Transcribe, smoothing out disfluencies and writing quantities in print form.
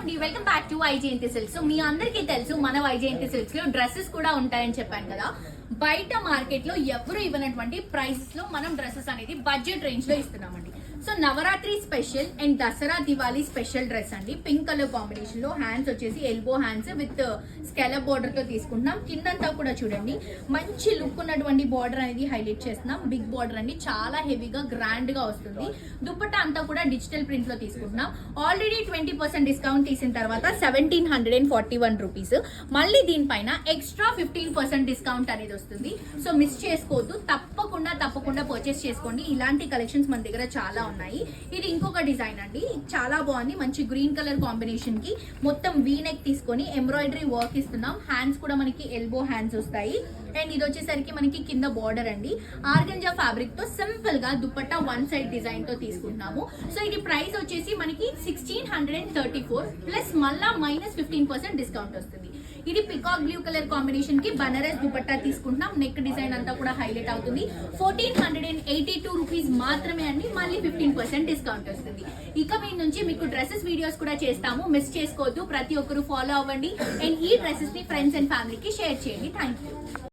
అండి, welcome back to Vaijayanthi silks. So మీ అందరికీ తెలుసు మన వైజయంతి సిల్క్స్ లో డ్రెస్సెస్ కూడా ఉంటాయని చెప్పాను కదా. బయట మార్కెట్ లో ఎవరు ఇవ్వనటువంటి ప్రైసెస్ లో మనం డ్రెస్సెస్ అనేది బడ్జెట్ రేంజ్ లో ఇస్తున్నామండి. So Navaratri special and Dasara Diwali special dress అండి. పింక్ కలర్ కాంబినేషన్ లో హ్యాండ్స్ వచ్చేసి elbow hands with scallop border తో తీసుకుంటున్నాం. కిందంతా కూడా చూడండి మంచి లుక్ ఉన్నటువంటి బార్డర్ అనేది హైలైట్ చేస్తున్నాం. బిగ్ బార్డర్ అండి, చాలా హెవీగా గ్రాండ్ గా వస్తుంది. దుపట్టా అంతా కూడా డిజిటల్ ప్రింట్ లో తీసుకుంటున్నాం. ఆల్రెడీ 20% డిస్కౌంట్ తీసిన తర్వాత 1741 రూపీస్. మళ్ళీ దీనిపైన ఎక్స్ట్రా 15% డిస్కౌంట్ అనేది వస్తుంది. సో మిస్ చేసుకోవద్దు, తప్పకుండా పర్చేస్ చేసుకోండి. ఇలాంటి కలెక్షన్స్ మన దగ్గర చాలా ఉన్నాయి. ఇది ఇంకొక డిజైన్ అండి, చాలా బాగుంది. మంచి గ్రీన్ కలర్ కాంబినేషన్ కి మొత్తం వీ నెక్ తీసుకొని ఎంబ్రాయిడరీ వర్క్ ఇస్తున్నాం. హ్యాండ్స్ కూడా మనకి ఎల్బో హ్యాండ్స్ వస్తాయి. అండ్ ఇది వచ్చేసరికి మనకి కింద బార్డర్ అండి. ఆర్గంజా ఫ్యాబ్రిక్ తో సింపుల్ గా దుపట్టా వన్ సైడ్ డిజైన్ తో తీసుకుంటున్నాము. సో ఇది ప్రైస్ వచ్చేసి మనకి 1634 ప్లస్ మళ్ళా -15% డిస్కౌంట్ వస్తుంది. ఇది పికాక్ బ్లూ కలర్ కాంబినేషన్ కి బనారస్ దుపట్టా తీసుకుంటున్నాం. నెక్ డిజైన్ అంతా కూడా హైలైట్ అవుతుంది. 1482 రూపీస్ మాత్రమే అండి. మళ్ళీ 15% డిస్కౌంట్ వస్తుంది. ఇక మీ నుంచి మీకు డ్రెస్సెస్ వీడియోస్ కూడా చేస్తాము, మిస్ చేసుకోవద్దు. ప్రతి ఒక్కరు ఫాలో అవ్వండి అండ్ ఈ డ్రెస్సెస్ ని ఫ్రెండ్స్ అండ్ ఫ్యామిలీకి షేర్ చేయండి. Thank you.